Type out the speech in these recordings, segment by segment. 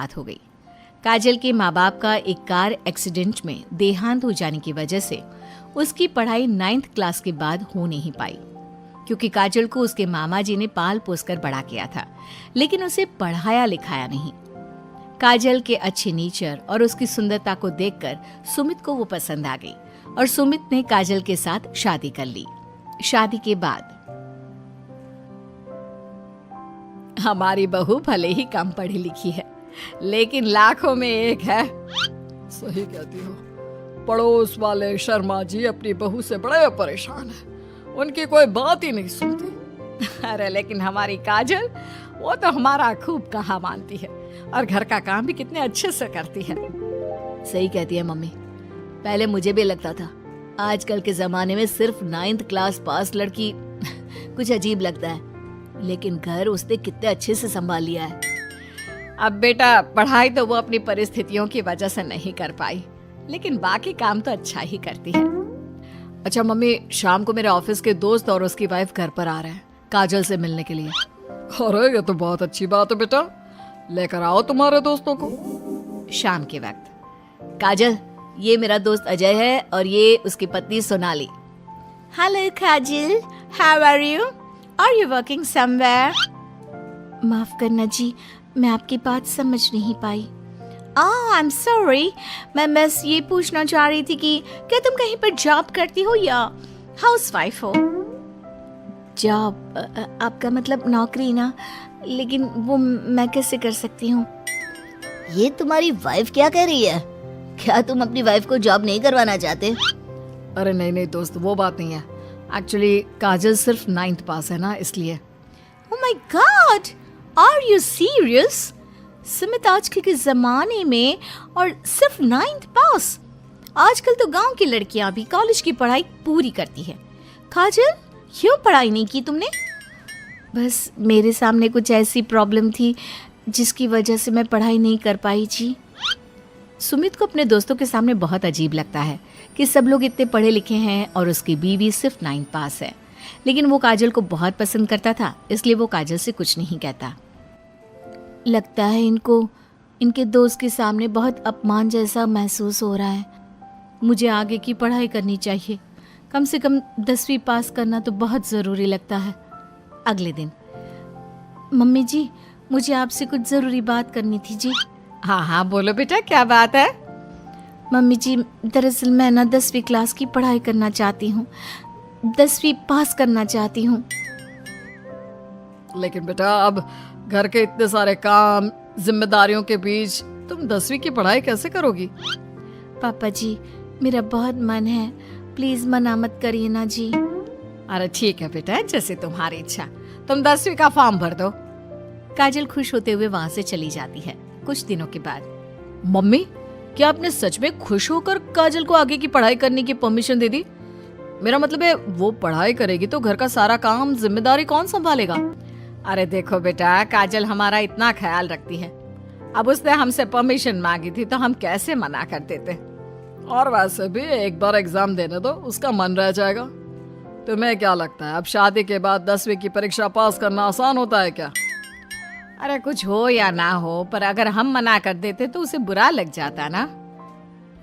बात हो गई। काजल के माँ बाप का एक कार एक्सीडेंट में देहांत हो जाने की वजह से उसकी पढ़ाई 9th क्लास के बाद हो नहीं पाई, क्योंकि काजल को उसके मामा जी ने पाल पोस कर बड़ा किया था, लेकिन उसे पढ़ाया लिखाया नहीं। काजल के अच्छे नेचर और उसकी सुंदरता को देखकर सुमित को वो पसंद आ गई और सुमित ने काजल के साथ शादी कर ली। शादी के बाद हमारी बहू भले ही कम पढ़ी लिखी है, लेकिन लाखों में एक है। सही कहती हो। पड़ोस वाले शर्मा जी अपनी बहू से बड़े परेशान हैं। उनकी कोई बात ही नहीं सुनती। अरे लेकिन हमारी काजल, वो तो हमारा खूब कहा मानती है और घर का काम भी कितने अच्छे से करती है। सही कहती है मम्मी। पहले मुझे भी लगता था आजकल के जमाने में सिर्फ 9th क्लास पास लड़की कुछ अजीब लगता है, लेकिन घर उसने कितने अच्छे से संभाल लिया है। अब बेटा, पढ़ाई तो वो अपनी परिस्थितियों की वजह से नहीं कर पाई, लेकिन बाकी काम तो अच्छा ही करती है। अच्छा मम्मी, शाम को मेरे ऑफिस के दोस्त और उसकी वाइफ घर पर आ रहे हैं काजल से मिलने के लिए। अरे ये तो बहुत अच्छी बात है बेटा, लेकर आओ तुम्हारे दोस्तों को। शाम के वक्त काजल, ये मेरा दोस्त अजय है और ये उसकी पत्नी Sonali. Hello Kajal, how are you? Are you working somewhere? माफ करना जी, मैं आपकी बात समझ नहीं पाई। आई एम सॉरी, मैं बस ये पूछना चाह रही थी कि क्या तुम कहीं पर जॉब करती हो या हाउसवाइफ हो? जॉब? आपका मतलब नौकरी ना, लेकिन वो मैं कैसे कर सकती हूँ? ये तुम्हारी वाइफ क्या कह रही है? क्या तुम अपनी वाइफ को जॉब नहीं करवाना चाहते? अरे नहीं नहीं दोस्त, वो बात नहीं है। एक्चुअली काजल सिर्फ 9th पास है ना, इसलिए। Oh my God, are you serious? Sumit, आजकल के जमाने में और सिर्फ 9th पास? आजकल तो गांव की लड़कियां भी कॉलेज की पढ़ाई पूरी करती है। काजल, क्यों पढ़ाई नहीं की तुमने? बस मेरे सामने कुछ ऐसी प्रॉब्लम थी जिसकी वजह से मैं पढ़ाई नहीं कर पाई जी। सुमित को अपने दोस्तों के सामने बहुत अजीब लगता है कि सब लोग इतने पढ़े लिखे हैं और उसकी बीवी सिर्फ 9th पास है, लेकिन वो काजल को बहुत पसंद करता था, इसलिए वो काजल से कुछ नहीं कहता। लगता है इनको इनके दोस्त के सामने बहुत अपमान जैसा महसूस हो रहा है। मुझे आगे की पढ़ाई करनी चाहिए, कम से कम 10वीं पास करना तो बहुत ज़रूरी लगता है। अगले दिन, मम्मी जी, मुझे आपसे कुछ ज़रूरी बात करनी थी जी। हाँ हाँ बोलो बेटा, क्या बात है? मम्मी जी, दरअसल मैं ना 10वीं क्लास की पढ़ाई करना चाहती हूँ, 10वीं पास करना चाहती हूँ। लेकिन बेटा, अब घर के इतने सारे काम, जिम्मेदारियों के बीच तुम 10वीं की पढ़ाई कैसे करोगी? पापा जी, मेरा बहुत मन है, प्लीज मना मत करिए ना जी। अरे ठीक है बेटा, जैसे तुम्हारी इच्छा, तुम 10वीं का फॉर्म भर दो। काजल खुश होते हुए वहां से चली जाती है। कुछ दिनों के बाद, मम्मी, क्या आपने सच में खुश होकर काजल को आगे की पढ़ाई करने की परमिशन दे दी? मेरा मतलब है, वो पढ़ाई करेगी तो घर का सारा काम, जिम्मेदारी कौन संभालेगा? अरे देखो बेटा, काजल हमारा इतना ख्याल रखती है, अब उसने हमसे परमिशन मांगी थी तो हम कैसे मना कर देते। और वैसे भी एक बार एग्जाम देने दो, उसका मन रह जाएगा। तुम्हें क्या लगता है, अब शादी के बाद 10वीं की परीक्षा पास करना आसान होता है क्या? अरे कुछ हो या ना हो, पर अगर हम मना कर देते तो उसे बुरा लग जाता ना।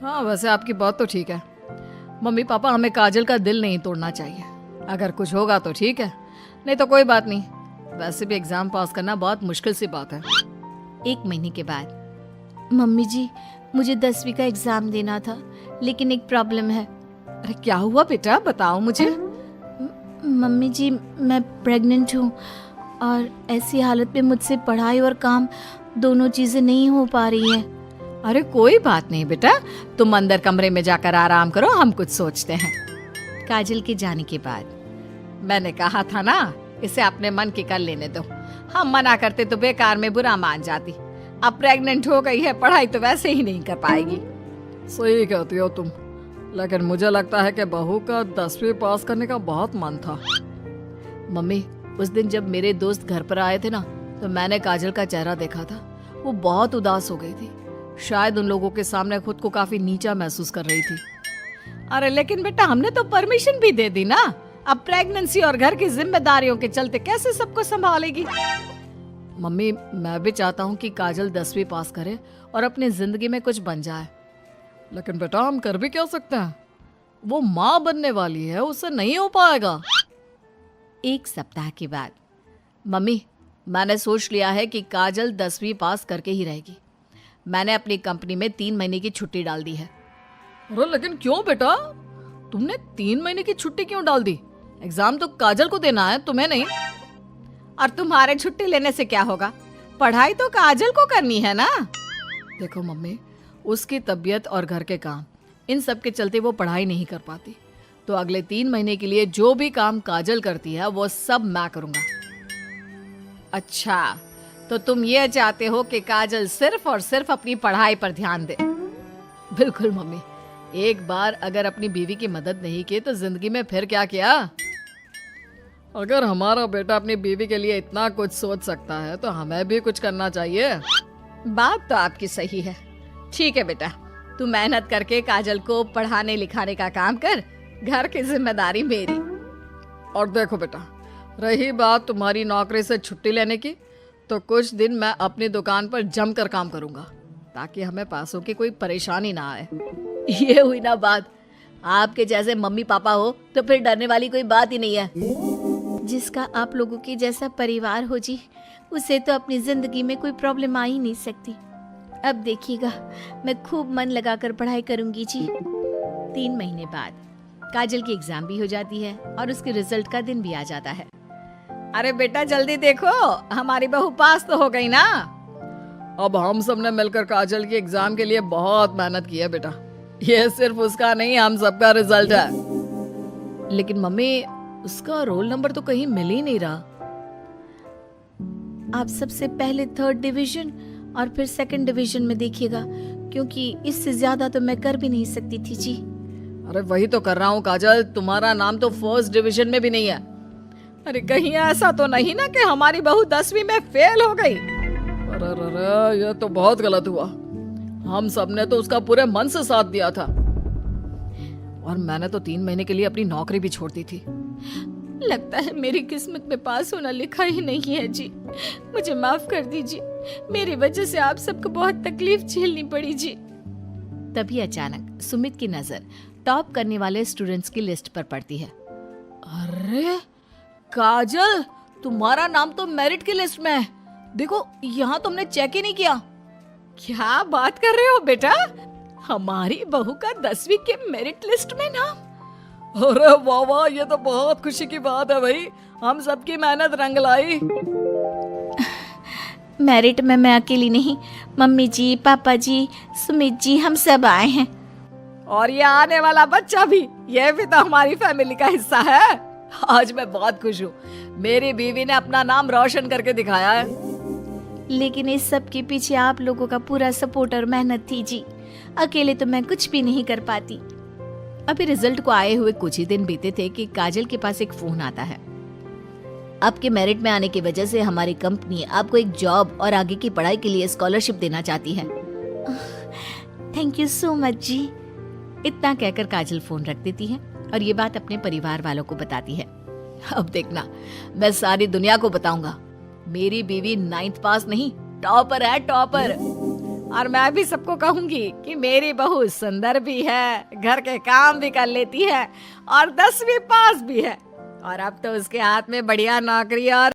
हाँ, वैसे आपकी बात तो ठीक है। मम्मी पापा, हमें काजल का दिल नहीं तोड़ना चाहिए। अगर कुछ होगा तो ठीक है, नहीं तो कोई बात नहीं। वैसे भी एग्जाम पास करना बहुत मुश्किल सी बात है। 1 महीने के बाद, मम्मी जी, मुझे 10वीं का एग्जाम देना था, लेकिन एक प्रॉब्लम है। अरे क्या हुआ बेटा, बताओ मुझे। मम्मी जी, मैं प्रेग्नेंट हूँ और ऐसी हालत में मुझसे पढ़ाई और काम दोनों चीजें नहीं हो पा रही है। अरे कोई बात नहीं बेटा, तुम अंदर कमरे में जाकर आराम करो, हम कुछ सोचते हैं। काजल के जाने के बाद, मैंने कहा था ना, इसे अपने मन की कर लेने दो, हम मना करते तो बेकार में बुरा मान जाती। अब प्रेग्नेंट हो गई है, पढ़ाई तो वैसे ही नहीं कर पाएगी। सही कहती हो तुम, लेकिन मुझे लगता है कि बहू का 10वीं पास करने का बहुत मन था। मम्मी, उस दिन जब मेरे दोस्त घर पर आए थे ना, तो मैंने काजल का चेहरा देखा था, वो बहुत उदास हो गई थी। शायद उन लोगों के सामने खुद को काफी नीचा महसूस कर रही थी। अरे लेकिन बेटा, हमने तो परमिशन भी दे दी ना, अब प्रेगनेंसी और घर की जिम्मेदारियों के चलते कैसे सबको संभालेगी? मम्मी मैं भी चाहता हूँ कि काजल 10वीं पास करे और अपनी जिंदगी में कुछ बन जाए, लेकिन बेटा हम कर भी क्या सकते हैं, वो माँ बनने वाली है, उससे नहीं हो पाएगा। एक सप्ताह के बाद मम्मी मैंने सोच लिया है कि काजल 10वीं पास करके ही रहेगी। मैंने अपनी कंपनी में 3 महीने की छुट्टी डाल दी है। अरे लेकिन क्यों बेटा, तुमने 3 महीने की छुट्टी क्यों डाल दी? एग्जाम तो काजल को देना है, तुम्हें नहीं। और तुम्हारे छुट्टी लेने से क्या होगा, पढ़ाई तो काजल को करनी है ना। देखो मम्मी, उसकी तबीयत और घर के काम, इन सब के चलते वो पढ़ाई नहीं कर पाती, तो अगले 3 महीने के लिए जो भी काम काजल करती है वो सब मैं करूंगा। अच्छा, तो तुम ये चाहते हो कि काजल सिर्फ और सिर्फ अपनी पढ़ाई पर ध्यान दे। बिल्कुल मम्मी, एक बार अगर अपनी बीवी की मदद नहीं की तो जिंदगी में फिर क्या किया। अगर हमारा बेटा अपनी बीवी के लिए इतना कुछ सोच सकता है तो हमें भी कुछ करना चाहिए। बात तो आपकी सही है। ठीक है बेटा, तू मेहनत करके काजल को पढ़ाने लिखाने का काम कर, घर की जिम्मेदारी मेरी। और देखो बेटा, रही बात तुम्हारी नौकरी से छुट्टी लेने की, तो कुछ दिन मैं अपनी दुकान पर जमकर काम करूंगा ताकि हमें पैसों की कोई परेशानी ना आए। ये हुई ना बात, आपके जैसे मम्मी पापा हो तो फिर डरने वाली कोई बात ही नहीं है। जिसका आप लोगों के जैसा परिवार हो जी, उसे तो अपनी जिंदगी में कोई प्रॉब्लम आ ही नहीं सकती। अब देखिएगा, मैं खूब मन लगाकर पढ़ाई करूंगी जी। 3 महीने बाद काजल की एग्जाम भी हो जाती है और उसके रिजल्ट का दिन भी आ जाता है। अरे बेटा जल्दी देखो, हमारी बहू पास तो हो गई ना। अब हम सब ने मिलकर काजल की एग्जाम के लिए बहुत मेहनत की है बेटा, ये सिर्फ उसका नहीं हम सबका रिजल्ट है। लेकिन मम्मी, उसका रोल नंबर तो कहीं मिल ही नहीं रहा। आप सबसे पहले 3rd डिवीजन और फिर 2nd डिवीजन में देखिएगा, क्योंकि इससे ज्यादा तो मैं कर भी नहीं सकती थी जी। अरे वही तो कर रहा हूँ काजल, तुम्हारा नाम तो 1st डिवीजन में भी नहीं है। अरे कहीं ऐसा तो नहीं ना कि हमारी बहू 10वीं में फेल हो गई। अरे ये तो बहुत गलत हुआ, हम सब ने तो उसका पूरे मन से साथ दिया था, और मैंने तो 3 महीने के लिए अपनी नौकरी भी छोड़ दी थी। लगता है मेरी किस्मत में पास होना लिखा ही नहीं है जी, मुझे माफ कर दीजिए, मेरी वजह से आप सबको बहुत तकलीफ झेलनी पड़ी जी। तभी अचानक सुमित की नजर टॉप करने वाले स्टूडेंट्स की लिस्ट पर पड़ती है। अरे काजल, तुम्हारा नाम तो मेरिट की लिस्ट में है, देखो यहाँ तुमने चेक ही नहीं किया। क्या बात कर रहे हो बेटा, हमारी बहू का 10वीं के मेरिट लिस्ट में नाम? अरे वाह वाह, ये तो बहुत खुशी की बात है भाई, हम सबकी मेहनत रंग लाई। मेरिट में मैं अकेली नहीं, मम्मी जी, पापा जी, सुमित जी, हम सब आए हैं। और ये आने वाला बच्चा भी, ये भी तो हमारी फैमिली का हिस्सा है। आज मैं बहुत खुश हूँ, मेरी बीवी ने अपना नाम रोशन करके दिखाया है। लेकिन इस सब के पीछे आप लोगों का पूरा सपोर्ट और मेहनत थी जी, अकेले तो मैं कुछ भी नहीं कर पाती। अभी रिजल्ट को आए हुए कुछ ही दिन बीते थे कि काजल के पास एक फोन आता है। आपके मेरिट में आने की वजह से हमारी कंपनी आपको एक जॉब और आगे की पढ़ाई के लिए स्कॉलरशिप देना चाहती है। थैंक यू सो मच जी। इतना कहकर काजल फोन रख देती है और ये बात अपने परिवार वालों को बताती है। अब देखना, मैं सारी दुनिया को बताऊंगा, मेरी बीवी 9th पास नहीं, टॉपर है, टॉपर। और मैं भी सबको कहूंगी कि मेरी बहू सुंदर भी है, घर के काम भी कर लेती है और 10वीं पास भी है, और अब तो उसके हाथ में बढ़िया नौकरी और